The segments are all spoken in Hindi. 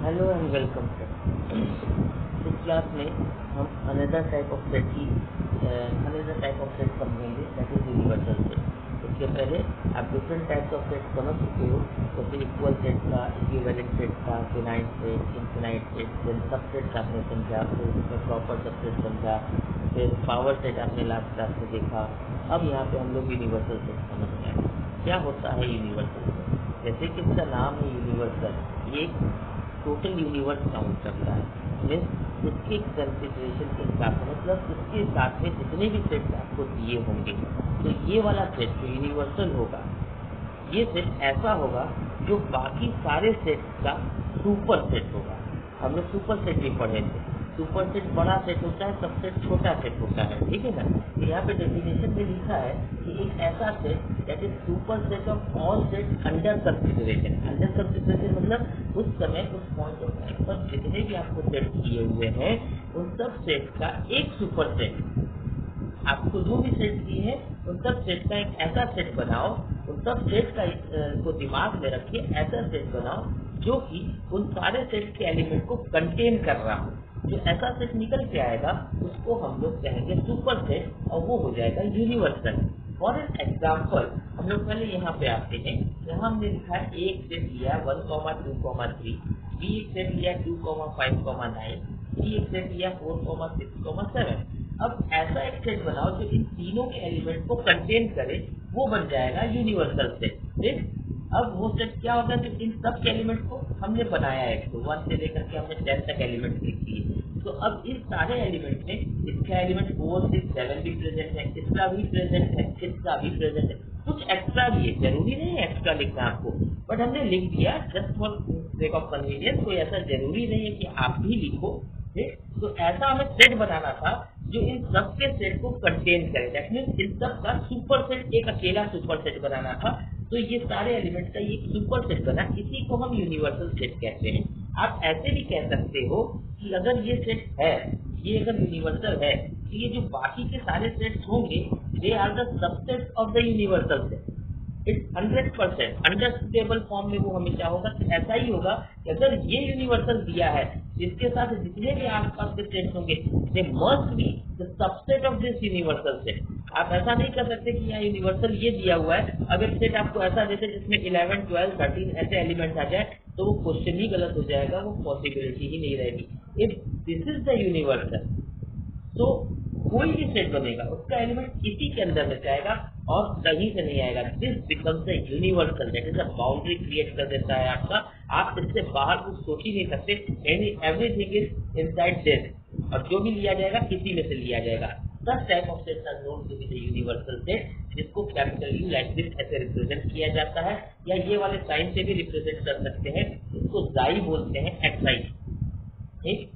Hello and welcome sir. इस क्लास में हम अनदर टाइप ऑफ सेट समझेंगे, दैट इज यूनिवर्सल सेट। उसके पहले आप डिफरेंट टाइप्स ऑफ सेट समझ चुके हो, जैसे इक्वल सेट का, इक्विवेलेंट सेट का, फिनाइट सेट, इनफिनाइट सेट, फिर सब सेट्स आपने समझा, फिर उसमें प्रॉपर सब सेट समझा, फिर पावर सेट आपने लास्ट क्लास में देखा। अब यहाँ पे हम लोग यूनिवर्सल सेट समझ रहे हैं। क्या होता है यूनिवर्सल सेट? जैसे कि इसका नाम है यूनिवर्सल, ये टोटल यूनिवर्स काउंट करता है। मीन्स उसके कंसिडरेशन के साथ, मतलब उसके साथ में जितने भी सेट्स आपको दिए होंगे, तो ये वाला सेट जो यूनिवर्सल होगा, ये सेट ऐसा होगा जो बाकी सारे सेट्स का सुपर सेट होगा। हम लोग सुपर सेट भी पढ़े थे। सुपर सेट बड़ा सेट होता है, सबसेट छोटा सेट होता है, ठीक है ना। तो यहाँ पे डेफिनेशन में लिखा है कि एक ऐसा set that is super set of all set under consideration. Under consideration मतलब उस समय, उस पॉइंट ऑफ टाइम पर जितने भी आपको सेट दिए हुए हैं, उन सब सेट का एक सुपर सेट, आपको जो भी सेट दिए हैं उन सब सेट का एक ऐसा सेट बनाओ, उन सब सेट का को दिमाग में रखिए, ऐसा सेट बनाओ जो कि उन सारे सेट के एलिमेंट को कंटेन कर रहा हो। जो ऐसा सेट निकल के आएगा उसको हम लोग कहेंगे सुपर सेट, और वो हो जाएगा यूनिवर्सल। फॉर एन एग्जाम्पल हम लोग पहले यहाँ पे आते हैं। यहाँ हमने लिखा है एक सेट लिया 1, 2, 3, बी एक सेट लिया 2, 5, 9, सी एक सेट लिया 4, 6, 7। अब ऐसा एक सेट बनाओ जो इन तीनों के एलिमेंट को कंटेन करे, वो बन जाएगा यूनिवर्सल सेट। ठीक, अब वो सेट क्या होगा कि इन सब के एलिमेंट को हमने बनाया है, तो 1 से लेकर के हमने 10 तक एलिमेंट लिख दिए। तो अब इस सारे एलिमेंट में इसका एलिमेंट 4, 6, 7 भी प्रेजेंट है, इसका भी प्रेजेंट है, इसका भी प्रेजेंट है, कुछ एक्स्ट्रा भी है, जरूरी नहीं है एक्स्ट्रा लिखना आपको, बट हमने लिख दिया just for sake of convenience. कोई ऐसा जरूरी नहीं है कि आप भी लिखो। ठीक, तो ऐसा हमें सेट बनाना था जो इन सब के सेट को कंटेन करे, दैट मींस इन सब का सुपर सेट, एक अकेला सुपर सेट बनाना था। तो ये सारे एलिमेंट का ये सुपर सेट बना, इसी को हम यूनिवर्सल सेट कहते हैं। आप ऐसे भी कह सकते हो कि अगर ये सेट है, ये अगर यूनिवर्सल है, तो ये जो बाकी के सारे सेट्स होंगे, they are the subset of the universal set. It's 100% understandable form में वो हमेशा होगा। तो ऐसा ही होगा कि अगर ये यूनिवर्सल दिया है, इसके साथ जितने भी आसपास के सेट्स होंगे, they must be the subset of this universal set. आप ऐसा नहीं कर सकते कि यहाँ यूनिवर्सल ये दिया हुआ है, अगर सेट आपको ऐसा देते जिसमें 11, 12, 13 ऐसे एलिमेंट्स आ जाए, तो वो क्वेश्चन ही गलत हो जाएगा, वो पॉसिबिलिटी ही नहीं रहेगी। If this is the universal, तो कोई भी सेट बनेगा उसका एलिमेंट इसी के अंदर में जाएगा और कहीं से नहीं आएगा। This becomes the universal, that is a boundary create कर देता है आपका। आप इससे बाहर कुछ सोच ही नहीं सकते। एवरीथिंग इज इनसाइड दिस, और जो भी लिया जाएगा इसी में से लिया जाएगा। Such type of sets are known to be the universal set, जिसको कैपिटल यू लाइक दिस ऐसे रिप्रेजेंट किया जाता है, या ये वाले साइन से भी रिप्रेजेंट कर सकते हैं। इसको जाई बोलते हैं, एक्साइज। ठीक,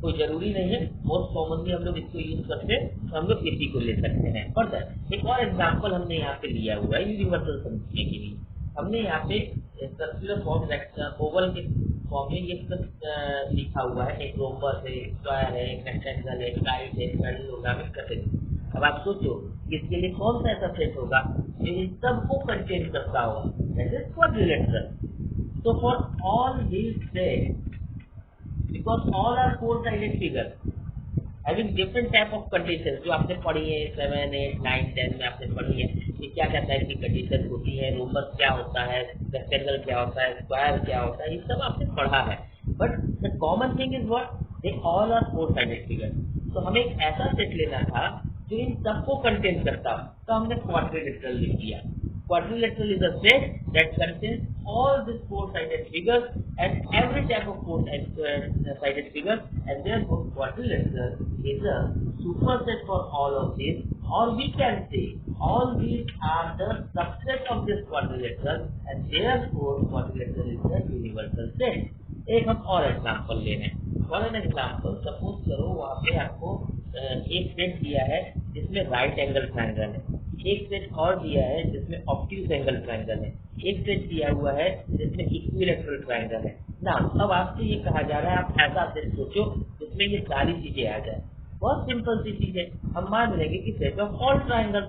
कोई जरूरी नहीं है, मोस्ट कॉमनली हम लोग इसको यूज करते हैं, तो हम लोग इसी को ले सकते हैं। फर्दर एक और एग्जांपल हमने यहाँ पे लिया हुआ है यूनिवर्सल समझने के लिए। हमने यहाँ पे सर्कुलर फॉर्म, ओवल के फॉर्म में ये सब लिखा हुआ है। एक रोम्बस है, एक स्क्वायर है, एक रेक्टेंगल है, काइट है, पैरेललोग्राम, etc। अब आप सोचो इसके लिए कौन सा ऐसा सेट होगा जो इन सबको कंटेन करता होगा, that is quadrilateral. So for all these sets, because all are four-sided figures having different type of conditions, जो आपने पढ़ी है 7, 8, 9, 10 में आपने पढ़ी है कि क्या क्या टाइप की कंडीशन होती है, रोमस क्या होता है, रेक्टेंगल क्या होता है, स्क्वायर क्या होता है, ये सब आपने पढ़ा है। But the common thing is what, they all are four-sided figures. तो हमें एक ऐसा सेट लेना था जो इन सबको कंटेन करता हो, तो हमने क्वाड्रिलेटरल लिख दिया। Quadrilateral is a set that contains all these four-sided figures and every type of four-sided figure, and therefore quadrilateral is a superset for all of these, or we can say all these are the subset of this quadrilateral, and therefore quadrilateral is a universal set. एक हम और एग्जांपल ले रहे हैं। फॉर एन एग्जांपल, सपोज करो वहाँ पे आपको एक सेट दिया है जिसमें राइट एंगल ट्रायंगल है, एक सेट और दिया है जिसमें ऑब्ट्यूज एंगल ट्रायंगल है, एक सेट दिया हुआ है जिसमें इक्विलैटरल ट्रायंगल है ना। अब आपसे ये कहा जा रहा है आप ऐसा सेट सोचो जिसमें ये सारी चीजें आ जाए। बहुत सिंपल सी चीज है, हम मान लेंगे कि set of all triangle,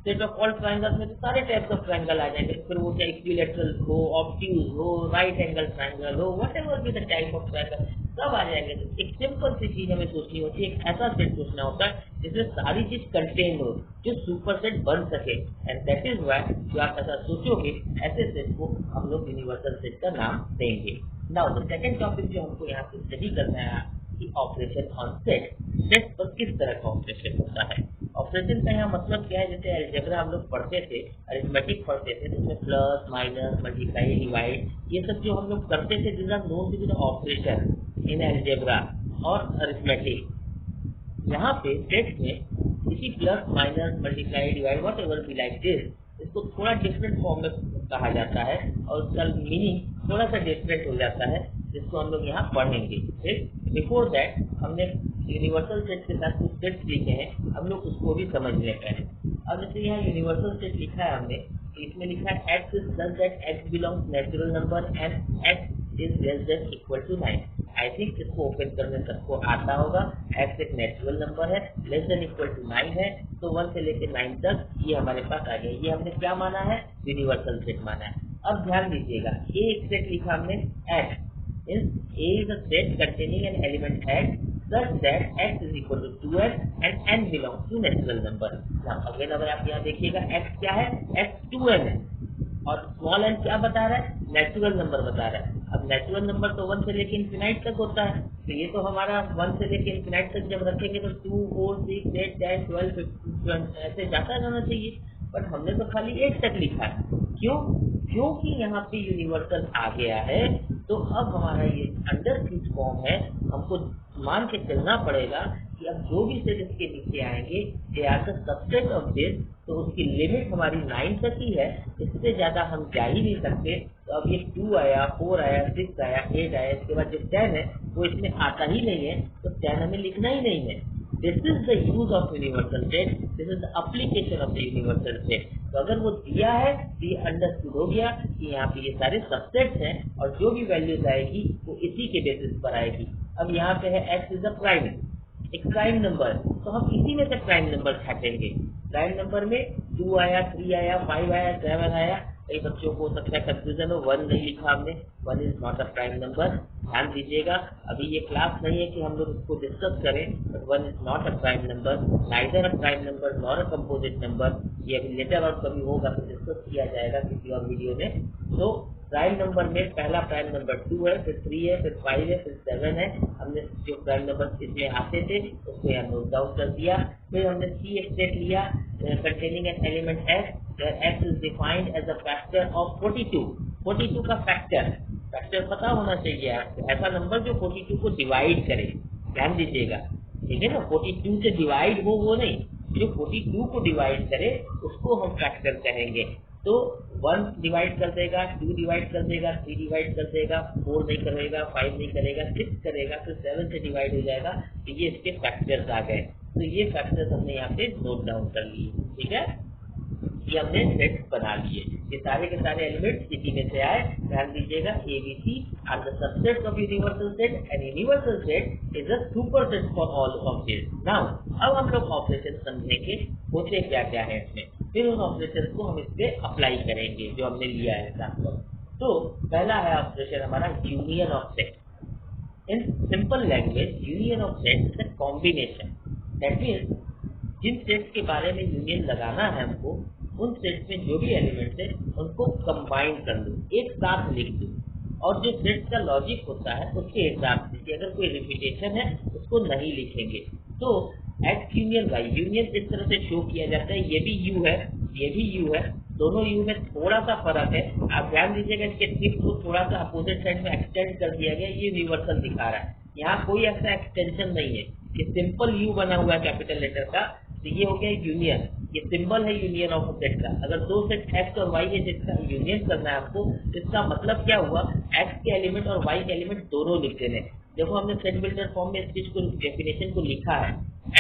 set of all triangles में तो सारे टाइप्स ऑफ ट्रायंगल आ जाएंगे, फिर वो चाहे इक्विलैटरल हो, ऑब्ट्यूज हो, राइट एंगल ट्रायंगल हो, whatever be the type of triangle, सब आ जाएंगे। तो एक सिंपल सी चीज हमें सोचनी होती है, एक ऐसा सेट सोचना होता है जिसमें सारी चीज कंटेन हो, जो सुपर सेट बन सके, एंड दैट इज व्हाई जो आप ऐसा सोचोगे ऐसे सेट को हम लोग यूनिवर्सल सेट का नाम देंगे। नाउ द सेकंड टॉपिक जो हमको यहाँ पे स्टडी करना है कि ऑपरेशन ऑन सेट, सेट पर किस तरह का ऑपरेशन होता है। ऑपरेशन का यहाँ मतलब क्या है, जैसे अलजेब्रा हम लोग पढ़ते थे, अरिथमेटिक पढ़ते थे, तो उसमें प्लस माइनस मल्टीप्लाई डिवाइड ये सब जो हम लोग करते थे, this are known to be the operation in algebra और अरिथमेटिक। यहाँ पे सेट में इसी plus minus multiply divide whatever be like this, इसको थोड़ा डिफरेंट फॉर्म में कहा जाता है और उसका मीनिंग थोड़ा सा डिफरेंट हो जाता है, जिसको हम लोग यहाँ पढ़ेंगे। ठीक, बिफोर दैट हमने यूनिवर्सल सेट के साथ कुछ सेट्स लिखे हैं, हम लोग उसको भी समझ लेते हैं। अब जैसे यहाँ यूनिवर्सल सेट लिखा है हमने, इसमें लिखा है x is such that x belongs natural number and x is less than equal to 9। I think इसको ओपन करने सबको आता होगा। x एक नेचुरल नंबर है, लेस देन इक्वल टू 9 है, तो 1 से लेकर 9 तक ये हमारे पास आ गया। ये हमने क्या माना है, यूनिवर्सल सेट माना है। अब ध्यान दीजिएगा, ये एक सेट लिखा हमने x, A is a set containing an element x such that x is equal to 2n and n belongs to natural number। Now again अगर आप यहाँ देखिएगा x क्या है, x 2n है और स्मॉल n क्या बता रहा है, नेचुरल नंबर बता रहा है। अब नेचुरल नंबर तो 1 से लेके इन्फिनाइट तक होता है, तो ये तो हमारा 1 से लेके इन्फिनाइट तक जब रखेंगे तो 2 4 6 8 10 12 15 ऐसे जाता जाना चाहिए, बट हमने तो खाली 8 तक लिखा है। क्यों? क्योंकि यहाँ पे यूनिवर्सल आ गया है, तो अब हमारा ये अंडरस्टूड फॉर्म है, हमको मान के चलना पड़ेगा कि अब जो भी सेट इसके नीचे आएंगे they are the subset of this, तो उसकी लिमिट हमारी 9 तक ही है, इससे ज्यादा हम जा ही नहीं सकते। तो अब ये 2 आया, 4 आया, 6 आया, 8 आया, इसके बाद जो 10 है वो इसमें आता ही नहीं है, तो 10 हमें लिखना ही नहीं है। This is the use of universal set, this is the application of the universal set। तो अगर वो दिया है तो ये अंडरस्टूड हो गया कि यहाँ पे ये सारे सबसेट्स हैं और जो भी वैल्यूज आएगी वो इसी के बेसिस पर आएगी। अब यहाँ पे है x इज अ प्राइम, एक प्राइम नंबर, तो हम इसी में से प्राइम नंबर छाटेंगे। प्राइम नंबर में 2 आया, 3 आया, 5 आया, 7 आया। कई बच्चों को हो सकता है कंफ्यूजन हो, 1 नहीं लिखा हमने, 1 is not a prime number. ध्यान दीजिएगा, अभी ये क्लास नहीं है कि हम लोग इसको डिस्कस करें, but 1 is not a prime number, neither a prime number nor a composite number. ये अभी लेटर और कभी होगा तो डिस्कस किया जाएगा किसी और वीडियो में। तो प्राइम नंबर में पहला प्राइम नंबर 2 है, फिर 3 है, फिर 5 है, फिर 7 है। हमने जो प्राइम नंबर इसमें आते थे उसको यहाँ नोट डाउन कर दिया। फिर हमने C एक सेट लिया containing an element x, where x is defined as a factor of 42। 42 का फैक्टर पता होना चाहिए आपको, ऐसा नंबर जो 42 को डिवाइड करे। ध्यान दीजिएगा, ठीक है ना, 42 से डिवाइड हो वो नहीं, जो 42 को डिवाइड करे उसको हम फैक्टर कहेंगे। तो 1 डिवाइड कर देगा, 2 डिवाइड कर देगा, 3 डिवाइड कर देगा, 4 नहीं करेगा, 5 नहीं करेगा, 6 करेगा, फिर 7 से डिवाइड हो जाएगा। तो ये इसके फैक्टर्स आ गए। तो ये फैक्टर्स हमने यहाँ पे नोट डाउन कर लिए, ठीक है, ये हमने सेट बना लिए। ये सारे के सारे एलिमेंट्स इसी में से आए। ध्यान दीजिएगा, ABC are the subsets of universal set and universal set is a super set for all of this. Now अब हम लोग ऑपरेशन समझेंगे होते क्या क्या है इसमें, फिर उन ऑपरेशन को हम इस पे अप्लाई करेंगे जो हमने लिया है एग्जाम्पल। तो पहला है ऑपरेशन हमारा union of set. In simple language union of set is a combination, that means जिन सेट्स के बारे में यूनियन लगाना है हमको, उन सेट्स में जो भी एलिमेंट्स है उनको कंबाइन कर लो, एक साथ लिख दो। और जो सेट्स का लॉजिक होता है उसके हिसाब से कि अगर कोई रिपीटेशन है उसको नहीं लिखेंगे। तो एक्स यूनियन वाई, यूनियन इस तरह से शो किया जाता है, ये भी यू है, ये भी यू है, दोनों यू में थोड़ा सा फर्क है। आप ध्यान दीजिएगा, इसके टिप को थोड़ा सा अपोजिट साइड में एक्सटेंड कर दिया गया, ये यूनिवर्सल दिखा रहा है। यहाँ कोई ऐसा एक्सटेंशन नहीं है, ये सिंपल यू बना हुआ है कैपिटल लेटर का, तो ये हो गया यूनियन। ये सिंबल है यूनियन ऑफ सेट का। अगर दो सेट एक्स और वाई है जिसका यूनियन करना है आपको, इसका मतलब क्या हुआ, एक्स के एलिमेंट और वाई के एलिमेंट दोनों लिख देने। देखो हमने सेट बिल्डर फॉर्म में इस चीज को डेफिनेशन को लिखा है,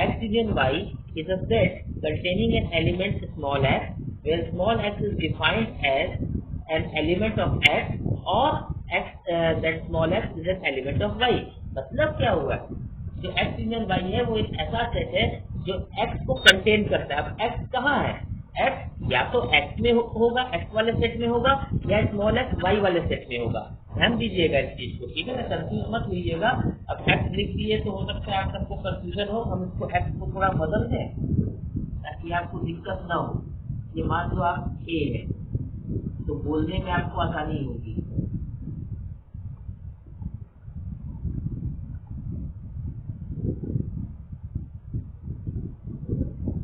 X union Y is a set containing an element small X, where small x is defined as an element of x or x that small x is an element of y। मतलब क्या हुआ, जो x यूनियन y है वो एक ऐसा सेट है जो x को कंटेन करता है। अब x कहाँ है, एक्स या तो एक्स में होगा, एक्स वाले सेट में होगा, या स्मॉल एक्स वाई वाले सेट में होगा। ध्यान दीजिएगा इस चीज को, ठीक है ना, कंफ्यूज मत होइएगा। अब एक्स लिख दिए तो हो सकता है आप सबको कंफ्यूजन हो, हम इसको एक्स को थोड़ा बदल दें ताकि आपको दिक्कत ना हो। ये मान लो आप ए है तो बोलने में आपको आसानी होगी।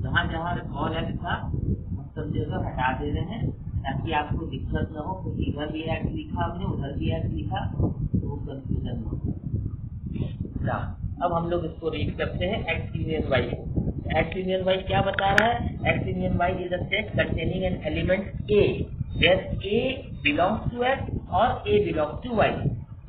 जहाँ जहाँ स्मॉल एक्स था हम सब जगह हटा दे रहे हैं ताकि आपको दिक्कत ना हो, क्योंकि इधर भी एक्स लिखा हमने, उधर भी एक्स लिखा, तो कंफ्यूजन हो। अब हम लोग इसको रीड करते हैं एक्स यूनियन वाई को। एक्स यूनियन वाई क्या बता रहा है? X union Y is a set containing an element A where A belongs to X और A belongs to Y.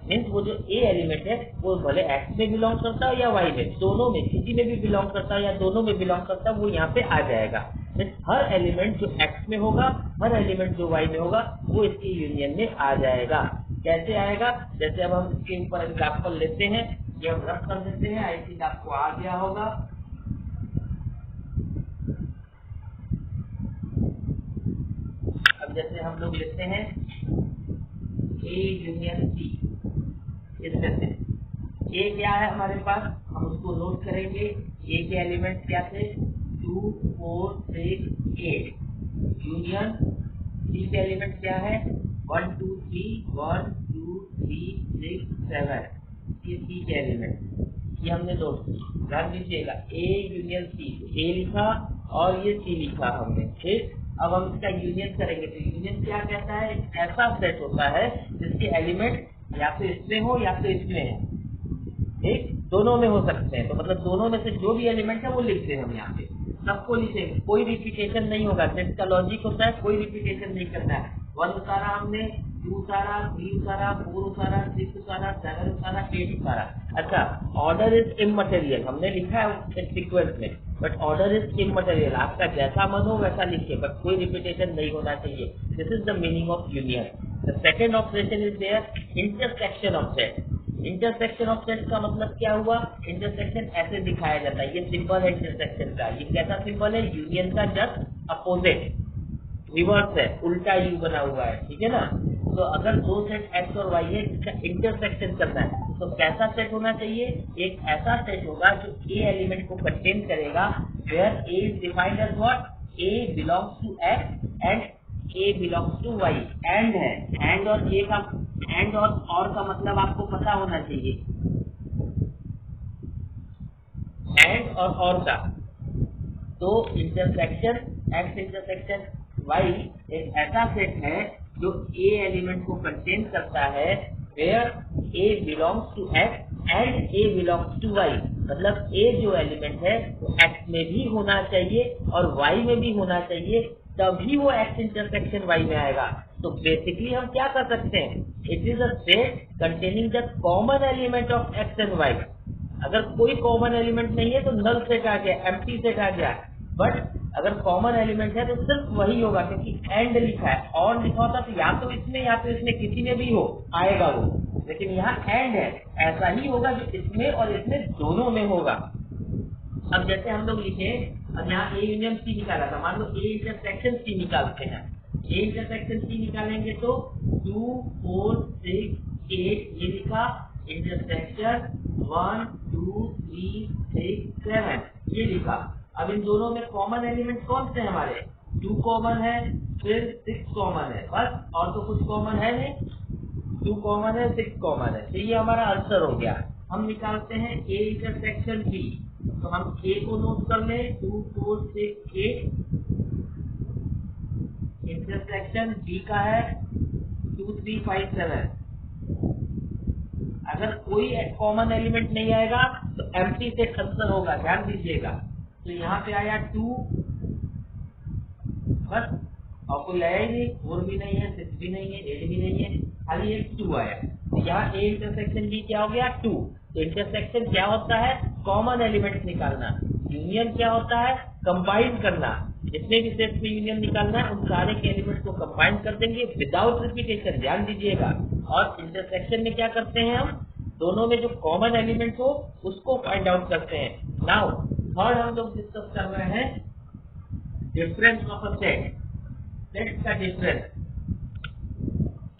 Means वो जो ए एलिमेंट है वो भले एक्स में बिलोंग करता हो या वाई में, दोनों में, किसी में भी बिलोंग करता है या दोनों में बिलोंग करता है, वो यहाँ पे आ जाएगा। मीन्स हर एलिमेंट जो एक्स में होगा, हर एलिमेंट जो वाई में होगा, वो इसकी यूनियन में आ जाएगा। कैसे आएगा? जैसे अब हम इसके ऊपर एग्जाम्पल लेते हैं, ये हम रफ कर देते हैं, आई थिंक आपको आ गया होगा। अब जैसे हम लोग लेते हैं ए यूनियन सी, इसमें से ए क्या है हमारे पास, हम उसको नोट करेंगे। ए के एलिमेंट क्या थे? 2 4 6 8। यूनियन सी के एलिमेंट क्या है? 1 2 3 1 2 3 6 7। ये सी के एलिमेंट, ये हमने नोट किया। ध्यान दीजिएगा, ए यूनियन सी, ए लिखा और ये सी लिखा हमने, ठीक। अब हम इसका यूनियन करेंगे तो यूनियन क्या कहता है? एक ऐसा सेट होता है जिसके एलिमेंट या तो इसमें हो या तो इसमें है, ठीक, दोनों में हो सकते हैं। तो मतलब दोनों में से जो भी एलिमेंट है वो लिखते हैं हम यहाँ पे, सबको लिखेंगे, कोई रिपीटेशन नहीं होगा। सेट का लॉजिक होता है कोई रिपीटेशन नहीं करना है। 1 उतारा हमने, 2 उतारा, 3 उतारा, 4 उतारा, 6 उतारा, 7 उतारा, 8 उतारा। अच्छा, ऑर्डर इज इमटेरियल, हमने लिखा है सीक्वेंस में, बट ऑर्डर इज इमटेरियल। आपका जैसा मन हो वैसा लिखिए, बट कोई रिपीटेशन नहीं होना चाहिए। This is the meaning of union. The second operation is there intersection of set. Intersection of set का मतलब क्या हुआ? इंटरसेक्शन ऐसे दिखाया जाता है, ये सिंबल है इंटरसेक्शन का। ये कैसा सिंबल है? यूनियन का जस्ट अपोजिट, रिवर्स है, उल्टा यू बना हुआ है, ठीक है ना। तो अगर दो सेट एक्स और वाई है जिसका इंटरसेक्शन करना है, तो कैसा सेट होना चाहिए? एक ऐसा सेट होगा जो ए एलिमेंट को कंटेन करेगा, where A is defined as what? A belongs to X and A belongs to Y. And है, एंड और ए का, एंड और का मतलब आपको पता होना चाहिए, एंड और का। तो इंटरसेक्शन एक्स इंटरसेक्शन वाई एक ऐसा सेट है जो ए एलिमेंट को कंटेन करता है, where A belongs to X and A belongs to Y. मतलब ए जो एलिमेंट है वो एक्स में भी होना चाहिए और वाई में भी होना चाहिए, तभी वो एक्स इंटरसेक्शन वाई में आएगा। तो बेसिकली हम क्या कर सकते हैं? It is a set containing the common element of X and Y. अगर कोई कॉमन एलिमेंट नहीं है तो नल सेट आ गया, एम्प्टी सेट आ गया। बट अगर कॉमन एलिमेंट है तो सिर्फ वही होगा, क्योंकि एंड लिखा है। और लिखा होता तो या तो इसमें या तो इसमें किसी में भी हो आएगा वो, लेकिन यहाँ एंड है, ऐसा ही होगा जो इसमें और इसमें दोनों में होगा। अब जैसे हम लोग लिखे, अब यहाँ ए यूनियन सी निकाला था, मान लो ए इंटरसेक्शन सी निकालते हैं। ए इंटरसेक्शन सी निकालेंगे तो 2 4 6 8 ये लिखा, इंटरसेक्शन 1 2 3 6 7 ये लिखा। अब इन दोनों में कॉमन एलिमेंट कौन से हैं हमारे? 2 कॉमन है, फिर 6 कॉमन है, बस, और तो कुछ कॉमन है नहीं। 2 कॉमन है, 6 कॉमन है, तो ये हमारा आंसर हो गया। हम निकालते हैं ए इंटरसेक्शन बी, तो हम ए को नोट कर ले, 2 4 6 8। इंटरसेक्शन बी का है 2 3 5 7। अगर कोई कॉमन एलिमेंट नहीं आएगा तो एम्प्टी सेट आंसर होगा, ध्यान दीजिएगा। तो यहाँ पे आया 2, बस, और कोई आया ही नहीं, 4 भी नहीं है, 6 भी नहीं है, 8 भी नहीं है, खाली एक 2 आया। तो यहाँ ए इंटरसेक्शन बी क्या हो गया? 2। तो इंटरसेक्शन क्या होता है? कॉमन एलिमेंट निकालना। यूनियन क्या होता है? कंबाइन करना। जितने भी सेट में यूनियन निकालना है उन सारे के एलिमेंट को कंबाइन कर देंगे विदाउट रिपीटेशन, ध्यान दीजिएगा। और इंटरसेक्शन में क्या करते हैं? हम दोनों में जो कॉमन एलिमेंट हो उसको फाइंड आउट करते हैं। नाउ थर्ड हम लोग डिस्कस कर रहे हैं difference of a set, set का डिफरेंस,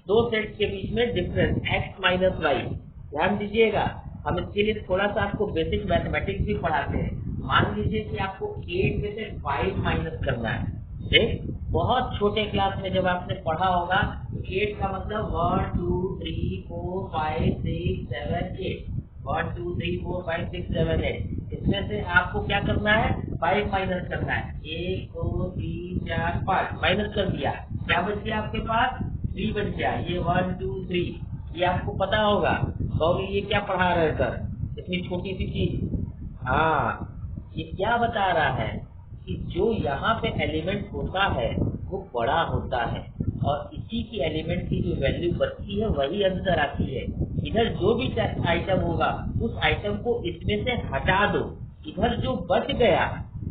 दो सेट के बीच में डिफरेंस x माइनस वाई। ध्यान दीजिएगा, हम इसके लिए थोड़ा सा आपको बेसिक मैथमेटिक्स भी पढ़ाते हैं। मान लीजिए कि आपको 8 में से 5 माइनस करना है। ठीक, बहुत छोटे क्लास में जब आपने पढ़ा होगा 8 का मतलब 1 2 3 4 5 6 7 8, 1 2 3 4 5 6 7 8। इसमें से आपको क्या करना है, 5 माइनस करना है। 1 2 3 4 5 माइनस कर दिया, क्या बच गया आपके पास, 3 बच गया। ये 1 2 3 ये आपको पता होगा। कहोगे ये क्या पढ़ा रहे सर, इतनी छोटी सी चीज। हाँ, ये क्या बता रहा है कि जो यहाँ पे एलिमेंट होता है वो बड़ा होता है, और इसी की एलिमेंट की जो वैल्यू बचती है वही अंदर आती है। इधर जो भी आइटम होगा उस आइटम को इसमें से हटा दो, इधर जो बच गया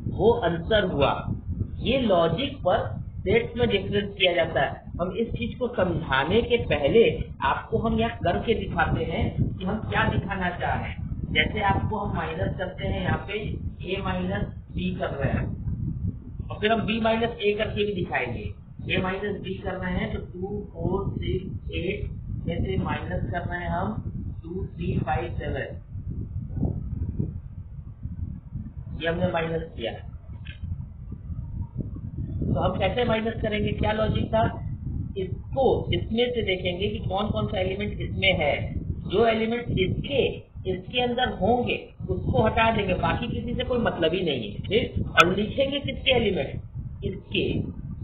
वो आंसर हुआ। ये लॉजिक पर सेट्स में डिफरेंस किया जाता है। हम इस चीज को समझाने के पहले आपको हम यहाँ करके दिखाते हैं कि हम क्या दिखाना चाह रहे हैं। जैसे आपको हम माइनस करते हैं, यहाँ पे a माइनस बी कर रहे हैं, और फिर हम b माइनस ए करके भी दिखाएंगे। a माइनस बी कर रहे हैं तो 2 4 6 8 में से माइनस कर रहे हैं हम 2 3 5 7, ये हमने माइनस किया। तो हम कैसे माइनस करेंगे, क्या लॉजिक था, इसको इसमें से देखेंगे कि कौन कौन सा एलिमेंट इसमें है, जो एलिमेंट इसके अंदर होंगे उसको हटा देंगे, बाकी किसी से कोई मतलब ही नहीं है। ठीक, और लिखेंगे किसके एलिमेंट, इसके।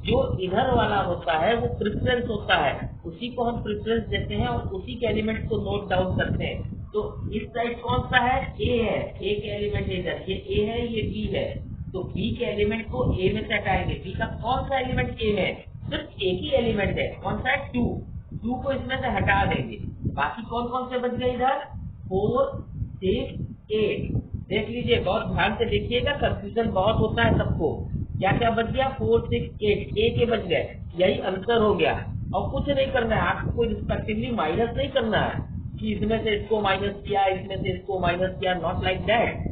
जो इधर वाला होता है वो प्रेफरेंस होता है, उसी को हम प्रेफरेंस देते हैं और उसी के एलिमेंट को नोट डाउन करते हैं। तो इस साइड कौन सा है, ए है, ए के एलिमेंट इधर, ये ए है ये बी है, तो बी के एलिमेंट को ए में से हटाएंगे। बी का कौन सा एलिमेंट ए है, सिर्फ एक ही एलिमेंट है, कौन सा है 2, 2 को इसमें से हटा देंगे। बाकी कौन कौन से बच गए इधर, 4 6 8। देख लीजिए, बहुत ध्यान से देखिएगा, कंफ्यूजन बहुत होता है सबको। क्या क्या बच गया, 4 6 8, ए के बच गए, यही आंसर हो गया। और कुछ नहीं करना है आपको, कोई रिस्पेक्टिवली माइनस नहीं करना है कि इसमें से इसको माइनस किया, इसमें से इसको माइनस किया, not like that.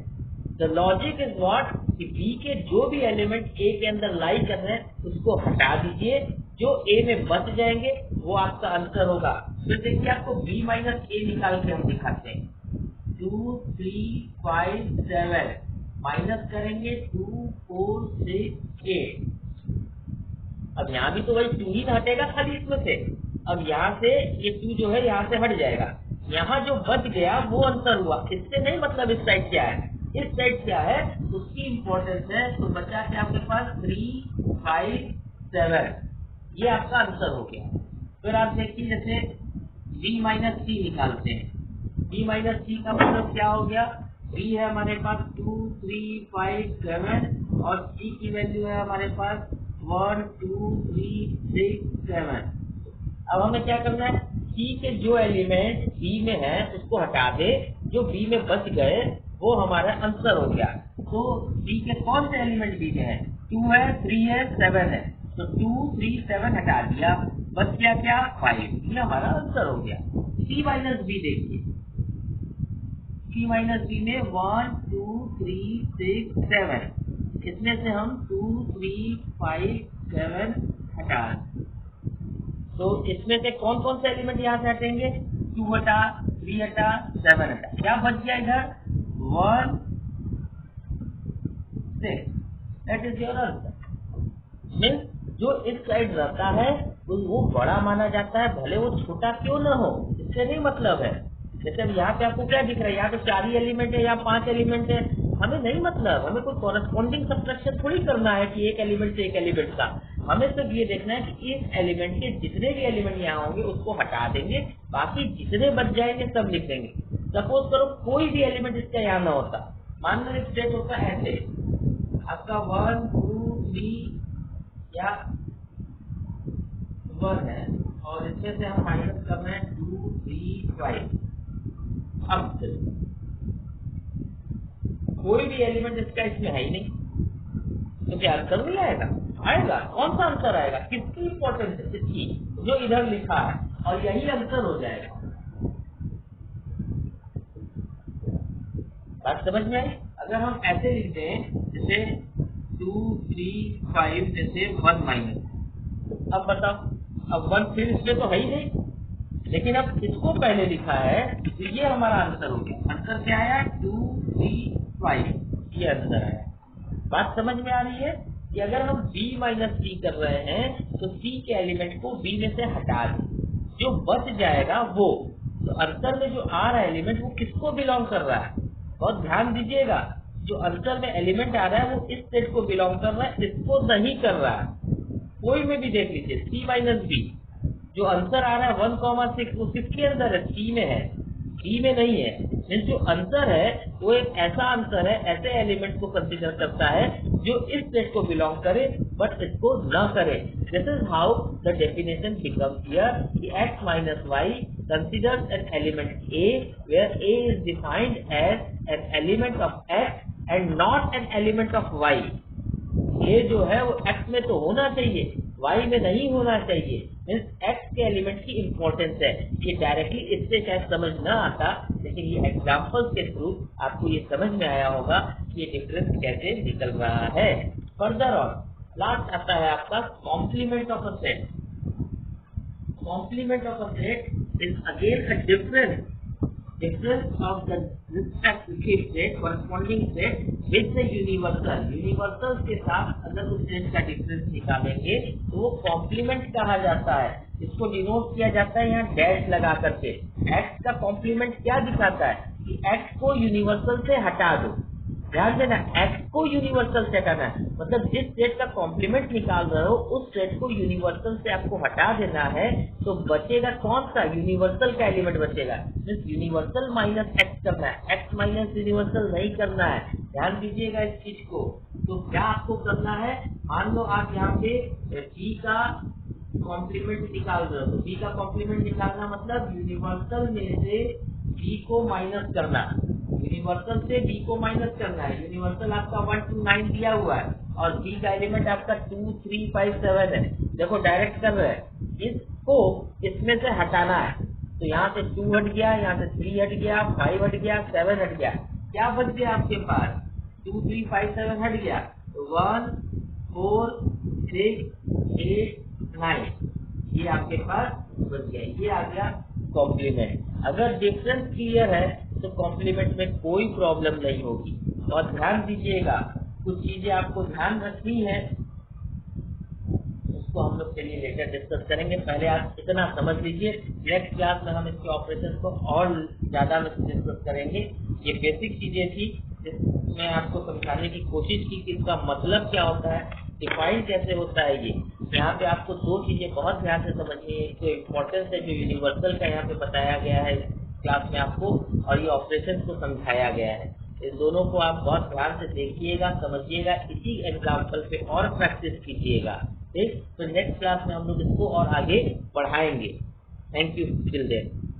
The logic is what, कि बी के जो भी एलिमेंट ए के अंदर लाई कर रहे हैं उसको हटा दीजिए, जो ए में बच जाएंगे वो आपका आंसर होगा। फिर देखिए आपको बी माइनस ए निकाल के हम दिखाते हैं। 2 3 5 7 माइनस करेंगे 2 4 6 8। अब यहाँ भी तो वही 2 ही हटेगा खाली इसमें से। अब यहाँ से ये 2 जो है यहाँ से हट जाएगा, यहाँ जो बच गया वो आंसर हुआ। इससे नहीं मतलब इस साइड क्या है, इस साइड क्या है उसकी इंपॉर्टेंस है। तो बचा क्या आपके पास, 3 5 7, ये आपका आंसर हो गया। फिर आप देखिए जैसे b माइनस सी निकालते हैं। b माइनस सी का मतलब क्या हो गया, b है हमारे पास 2 3 5 7 और c की वैल्यू है हमारे पास 1 2 3 6 7। अब हमें क्या करना है, c के जो एलिमेंट b में है उसको हटा दे, जो b में बच गए वो हमारा आंसर हो गया। तो b के कौन से एलिमेंट b में है, 2 है 3 है 7 है, तो 2 3 7 हटा दिया, बच गया क्या 5, ये हमारा आंसर हो गया। c माइनस बी देखिए, c माइनस बी में 1 2 3 6 7, इसमें से हम 2 3 5 7 हटा, तो इसमें से कौन कौन से एलिमेंट यहाँ से हटेंगे, 2 हटा 3 हटा 7 हटा, क्या बच गया इधर 1 6, that is your answer. Means जो इस साइड रहता है वो बड़ा माना जाता है, भले वो छोटा क्यों ना हो, इससे नहीं मतलब है। जैसे यहाँ पे आपको क्या दिख रहा है, यहाँ पे 4 ही एलिमेंट है या 5 एलिमेंट है, हमें नहीं मतलब, हमें कोई कॉरेस्पॉन्डिंग सब्ट्रैक्शन थोड़ी करना है कि एक एलिमेंट से एक एलिमेंट का। हमें सिर्फ ये देखना है कि इस एलिमेंट के जितने भी एलिमेंट यहाँ होंगे उसको हटा देंगे, बाकी जितने बच जाएंगे सब लिख देंगे। सपोज करो कोई भी एलिमेंट इसका यहाँ ना होता, मान लो स्टेट होता ऐसे, आपका 1 2 3 या 1 है और इसमें से हम माइनस कर रहे हैं 2 3 5। अब कोई भी एलिमेंट इसका इसमें है ही नहीं, तो क्या आंसर नहीं आएगा, आएगा। कौन सा आंसर आएगा, किसकी इंपॉर्टेंस है, इसकी जो इधर लिखा है, और यही आंसर हो जाएगा। बात समझ में आई। अगर हम ऐसे लिख दें जैसे 2 3 5 में से 1 माइनस। अब बताओ, अब 1 फिर इसमें तो है ही नहीं, लेकिन अब इसको पहले लिखा है तो ये हमारा आंसर हो गया। आंसर क्या आया? 2 3 5, ये आंसर आया। बात समझ में आ रही है कि अगर हम b माइनस सी कर रहे हैं तो c के एलिमेंट को b में से हटा दें, जो बच जाएगा वो, तो आंसर में जो आ रहा है एलिमेंट वो किसको बिलोंग कर रहा है? बहुत ध्यान दीजिएगा, जो आंसर में एलिमेंट आ रहा है वो इस सेट को बिलोंग कर रहा है, इसको नहीं कर रहा है। कोई में भी देख लीजिए, c माइनस बी, जो आंसर आ रहा है 1,6 वो किसके अंदर है? सी में है, डी में नहीं है। मीन्स जो आंसर है वो एक ऐसा आंसर है, ऐसे एलिमेंट को कंसीडर करता है जो इस सेट को बिलोंग करे बट इसको न करे। This is how the definition becomes here कि x minus y considers an element A where A is defined as an element of x and not an element of y। ये जो है वो x में तो होना चाहिए, y में नहीं होना चाहिए। मीन्स x के एलिमेंट की इंपॉर्टेंस है। ये डायरेक्टली इससे शायद समझ न आता, लेकिन ये एग्जांपल्स के थ्रू आपको ये समझ में आया होगा कि ये डिफरेंस कैसे निकल रहा है। फर्दर ऑन लास्ट आता है आपका complement of a set. Complement of a set is again a difference of the respective set corresponding set with the universal। Universal के साथ अगर उस सेट का डिफरेंस निकालेंगे तो वो कॉम्प्लीमेंट कहा जाता है। इसको डिनोट किया जाता है यहाँ डैश लगा करके। x का कॉम्प्लीमेंट क्या दिखाता है कि x को यूनिवर्सल से हटा दो। ध्यान देना, x को यूनिवर्सल से हटाना है, मतलब जिस सेट का कॉम्प्लीमेंट निकाल रहे हो उस सेट को यूनिवर्सल से आपको हटा देना है। तो बचेगा कौन सा? यूनिवर्सल का एलिमेंट बचेगा। यूनिवर्सल माइनस x करना है, x माइनस यूनिवर्सल नहीं करना है। ध्यान दीजिएगा इस चीज को। तो क्या आपको करना है? मान लो आप यहाँ पे b का कॉम्प्लीमेंट निकाल रहे हो, तो b का कॉम्प्लीमेंट निकालना मतलब यूनिवर्सल में से b को माइनस करना, यूनिवर्सल से b को माइनस करना है। यूनिवर्सल आपका 1 2 9 दिया हुआ है और b का एलिमेंट आपका 2 3 5 7 है। देखो डायरेक्ट कर रहे हैं, इसको इसमें से हटाना है। तो यहाँ से 2 हट गया, यहाँ से 3 हट गया, 5 हट गया, 7 हट गया। क्या बच गया आपके पास? 2 3 5 7 हट गया, तो 1 4 6 8 9 ये आपके पास बच गया। ये आ गया कॉम्प्लीमेंट। अगर डिफरेंस क्लियर है तो कॉम्प्लीमेंट में कोई प्रॉब्लम नहीं होगी। और ध्यान दीजिएगा, कुछ चीजें आपको ध्यान रखनी है, उसको हम लोग चलिए लेकर डिस्कस करेंगे। पहले आप इतना समझ लीजिए, नेक्स्ट क्लास में हम इसके ऑपरेशन को और ज्यादा डिस्कस करेंगे। ये बेसिक चीजें थी जिसमें आपको समझाने की कोशिश की कि इसका मतलब क्या होता है, डिफाइन कैसे होता है। ये यहाँ पे आपको दो चीजें बहुत ध्यान से समझनी है। जो इम्पोर्टेंस है, जो यूनिवर्सल का यहाँ पे बताया गया है क्लास में आपको, और ये ऑपरेशन को समझाया गया है। इस दोनों को आप बहुत ध्यान से देखिएगा, समझिएगा, इसी एग्जाम्पल पे और प्रैक्टिस कीजिएगा। ठीक, तो नेक्स्ट क्लास में हम लोग इसको और आगे बढ़ाएंगे। Thank you till then.